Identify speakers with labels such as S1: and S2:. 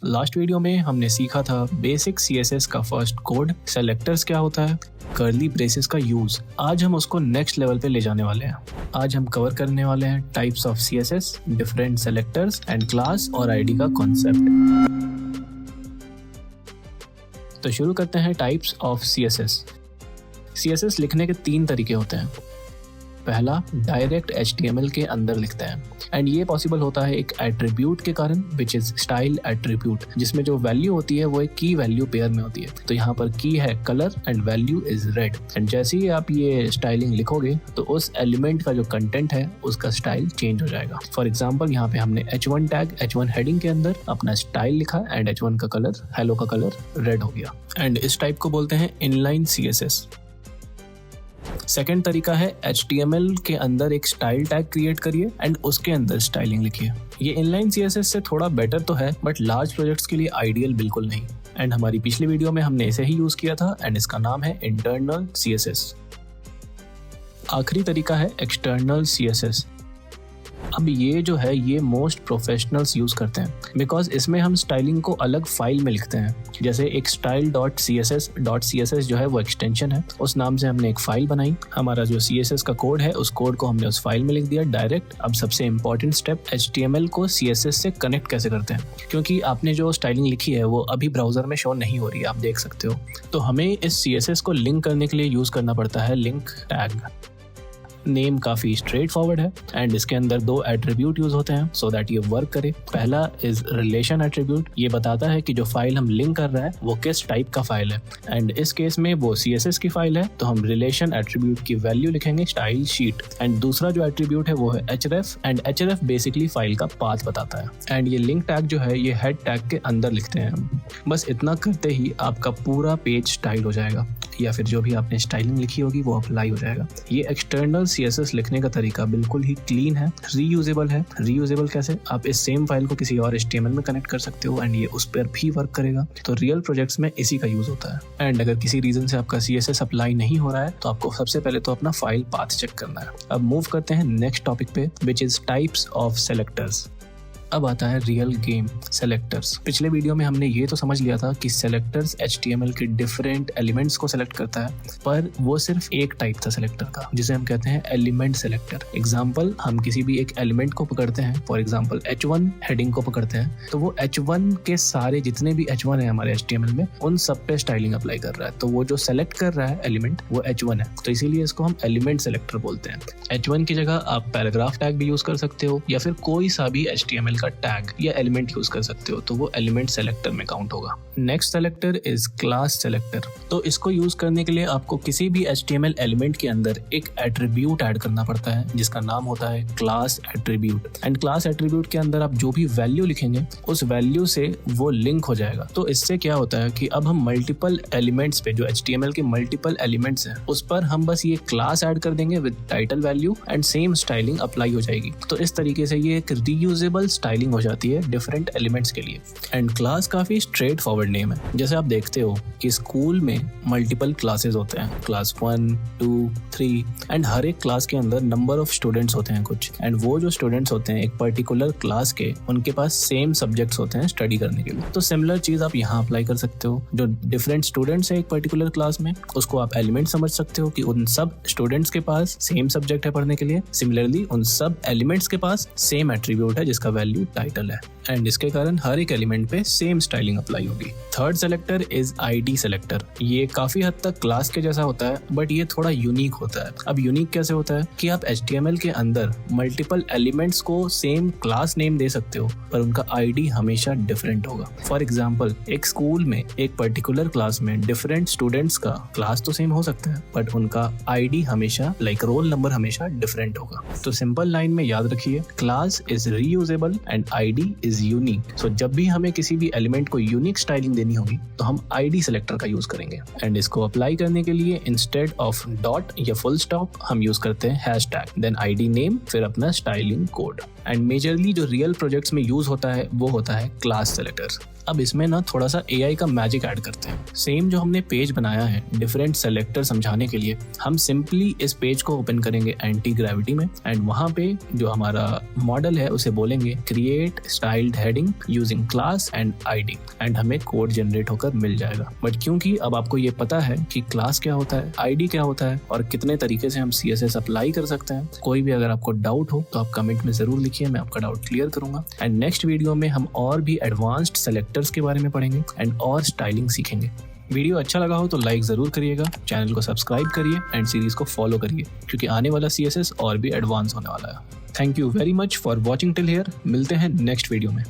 S1: Last video में हमने सीखा था बेसिक CSS का फर्स्ट कोड, सेलेक्टर्स क्या होता है, कर्ली ब्रेसेस का यूज। आज हम उसको नेक्स्ट लेवल पे ले जाने वाले हैं। आज हम कवर करने वाले हैं types of CSS, different selectors and class और आईडी का कॉन्सेप्ट। तो शुरू करते हैं टाइप्स ऑफ CSS। CSS लिखने के 3 तरीके होते हैं। पहला, डायरेक्ट HTML के अंदर लिखते हैं एंड ये पॉसिबल होता है एक एट्रीब्यूट के कारण, विच इज स्टाइल एट्रीब्यूट, जिसमें जो वैल्यू होती है वो एक की वैल्यू पेयर में होती है। तो यहाँ पर की है colour and value is red, and जैसे ही आप ये स्टाइलिंग लिखोगे तो उस एलिमेंट का जो कंटेंट है उसका स्टाइल चेंज हो जाएगा। फॉर एग्जाम्पल यहाँ पे हमने H1 टैग, H1 हेडिंग के अंदर अपना स्टाइल लिखा एंड H1 का कलर, हेलो का कलर रेड हो गया, एंड इस टाइप को बोलते हैं इनलाइन CSS। सेकेंड तरीका है HTML के अंदर एक स्टाइल टैग क्रिएट करिए एंड उसके अंदर स्टाइलिंग लिखिए। ये इनलाइन CSS से थोड़ा बेटर तो है, बट लार्ज प्रोजेक्ट्स के लिए आइडियल बिल्कुल नहीं। एंड हमारी पिछली वीडियो में हमने इसे ही यूज किया था एंड इसका नाम है इंटरनल CSS। आखिरी तरीका है एक्सटर्नल CSS। अब ये जो है ये मोस्ट प्रोफेशनल्स यूज करते हैं, बिकॉज इसमें हम स्टाइलिंग को अलग फाइल में लिखते हैं। जैसे एक style.css जो है वो एक्सटेंशन है, उस नाम से हमने एक फाइल बनाई। हमारा जो CSS का कोड है उस कोड को हमने उस फाइल में लिख दिया डायरेक्ट। अब सबसे इंपॉर्टेंट स्टेप, HTML को CSS से कनेक्ट कैसे करते हैं, क्योंकि आपने जो स्टाइलिंग लिखी है वो अभी ब्राउजर में शो नहीं हो रही है, आप देख सकते हो। तो हमें इस CSS को लिंक करने के लिए यूज करना पड़ता है लिंक टैग। नेम काफी स्ट्रेट फॉरवर्ड है एंड इसके अंदर 2 एट्रीब्यूट यूज होते हैं सो दैट ये वर्क करे। पहला इज रिलेशन एट्रीब्यूट, ये बताता है कि जो फाइल हम लिंक कर रहे हैं वो किस टाइप का फाइल है, एंड इस केस में वो CSS की फाइल है तो हम रिलेशन एट्रीब्यूट की वैल्यू लिखेंगे स्टाइल शीट। एंड दूसरा जो एट्रीब्यूट है वो है href, and href basically file का पाथ बताता है। एंड ये लिंक टैग जो है ये हेड टैग के अंदर लिखते हैं हम। बस इतना करते ही आपका पूरा पेज स्टाइल हो जाएगा, या फिर जो भी आपने स्टाइलिंग लिखी होगी वो अप्लाई हो जाएगा। ये एक्सटर्नल CSS लिखने का तरीका बिल्कुल ही क्लीन है, रीयूजेबल है। रीयूजेबल कैसे? आप इस सेम फाइल को किसी और HTML में कनेक्ट कर सकते हो एंड ये उस पर भी वर्क करेगा। तो रियल प्रोजेक्ट्स में इसी का यूज होता है। एंड अगर किसी रीजन से आपका CSS अप्लाई नहीं हो रहा है तो आपको सबसे पहले तो अपना फाइल पाथ चेक करना है। अब मूव करते हैं नेक्स्ट टॉपिक पे, which is types of selectors. अब आता है रियल गेम, सेलेक्टर्स। पिछले वीडियो में हमने ये तो समझ लिया था कि सेलेक्टर्स HTML के डिफरेंट एलिमेंट्स को सेलेक्ट करता है, पर वो सिर्फ एक टाइप था सेलेक्टर का, जिसे हम कहते हैं एलिमेंट सेलेक्टर। एग्जाम्पल, हम किसी भी एक एलिमेंट को पकड़ते हैं, फॉर एग्जाम्पल H1 हेडिंग को पकड़ते हैं, तो वो H1 के सारे जितने भी H1 है हमारे HTML में उन सब पे स्टाइलिंग अप्लाई कर रहा है। तो वो जो सेलेक्ट कर रहा है एलिमेंट वो H1 है, तो इसीलिए इसको हम एलिमेंट सेलेक्टर बोलते हैं। H1 की जगह आप पैराग्राफ टैग भी यूज कर सकते हो या फिर कोई सा भी HTML का टैग या एलिमेंट यूज कर सकते हो, तो वो एलिमेंट सेलेक्टर में काउंट होगा। Next selector is class selector. तो इसको यूज करने के लिए आपको किसी भी HTML एलिमेंट के अंदर एक एट्रीब्यूट ऐड करना पड़ता है जिसका नाम होता है class attribute. And class attribute के अंदर आप जो भी वैल्यू लिखेंगे उस वैल्यू से वो लिंक हो जाएगा। तो इससे क्या होता है कि अब हम मल्टीपल एलिमेंट्स पे, जो HTML के मल्टीपल एलिमेंट्स हैं, उस पर हम बस ये क्लास ऐड कर देंगे with title value and same styling apply हो जाएगी। तो इस तरीके से ये एक रीयूजेबल स्टाइलिंग हो जाती है डिफरेंट एलिमेंट्स के लिए। एंड क्लास काफी स्ट्रेट फॉरवर्ड नेम है। जैसे आप देखते हो कि स्कूल में मल्टीपल क्लासेस होते हैं, क्लास 1, 2, 3, एंड हर एक क्लास के अंदर नंबर ऑफ स्टूडेंट्स होते हैं कुछ, एंड वो जो स्टूडेंट्स होते हैं एक पर्टिकुलर क्लास के, उनके पास सेम सब्जेक्ट्स होते हैं स्टडी करने के लिए। तो सिमिलर चीज आप यहाँ अप्लाई कर सकते हो। जो डिफरेंट स्टूडेंट्स है एक पर्टिकुलर क्लास में, उसको आप एलिमेंट समझ सकते हो कि उन सब स्टूडेंट्स के पास सेम सब्जेक्ट है पढ़ने के लिए। सिमिलरली उन सब एलिमेंट्स के पास सेम एट्रीब्यूट है जिसका वैल्यू टाइटल है, एंड इसके कारण हर एक एलिमेंट पे सेम स्टाइलिंग अप्लाई होगी। Third selector is ID selector. ये काफी हद तक क्लास के जैसा होता है, बट ये थोड़ा यूनिक होता है। अब यूनिक कैसे होता है कि आप HTML के अंदर मल्टीपल एलिमेंट्स को सेम क्लास नेम दे सकते हो, पर उनका ID हमेशा डिफरेंट होगा। फॉर एग्जाम्पल, एक स्कूल में एक पर्टिकुलर क्लास में डिफरेंट स्टूडेंट्स का क्लास तो सेम हो सकता है, बट उनका ID हमेशा, लाइक रोल नंबर, हमेशा डिफरेंट होगा। तो सिंपल लाइन में याद रखिए, class is reusable and ID is unique. So जब भी हमें किसी भी एलिमेंट को यूनिक स्टाइलिंग देनी होगी तो हम ID सेलेक्टर का यूज करेंगे। एंड इसको अप्लाई करने के लिए इंस्टेड ऑफ डॉट या फुल स्टॉप हम यूज करते हैं हैशटैग, देन ID नेम, फिर अपना स्टाइलिंग कोड। एंड मेजरली जो रियल प्रोजेक्ट्स में यूज होता है वो होता है क्लास सेलेक्टर। अब इसमें ना थोड़ा सा AI का मैजिक ऐड करते हैं। सेम जो हमने पेज बनाया है डिफरेंट सेलेक्टर समझाने के लिए, हम सिंपली इस पेज को ओपन करेंगे एंटी ग्रेविटी में एंड वहां पे जो हमारा मॉडल है उसे बोलेंगे create styled heading using class and ID and हमें कोड जनरेट होकर मिल जाएगा। बट क्योंकि अब आपको ये पता है कि क्लास क्या होता है, ID क्या होता है और कितने तरीके से हम CSS अप्लाई कर सकते हैं, कोई भी अगर आपको डाउट हो तो आप कमेंट में जरूर लिखिए, मैं आपका डाउट क्लियर करूंगा। एंड नेक्स्ट वीडियो में हम और भी एडवांस्ड सेलेक्टर्स के बारे में पढ़ेंगे एंड और स्टाइलिंग सीखेंगे। वीडियो अच्छा लगा हो तो लाइक जरूर करिएगा, चैनल को सब्सक्राइब करिए एंड सीरीज को फॉलो करिए क्योंकि आने वाला CSS और भी एडवांस होने वाला है। Thank you very much for watching till here. मिलते हैं नेक्स्ट वीडियो में।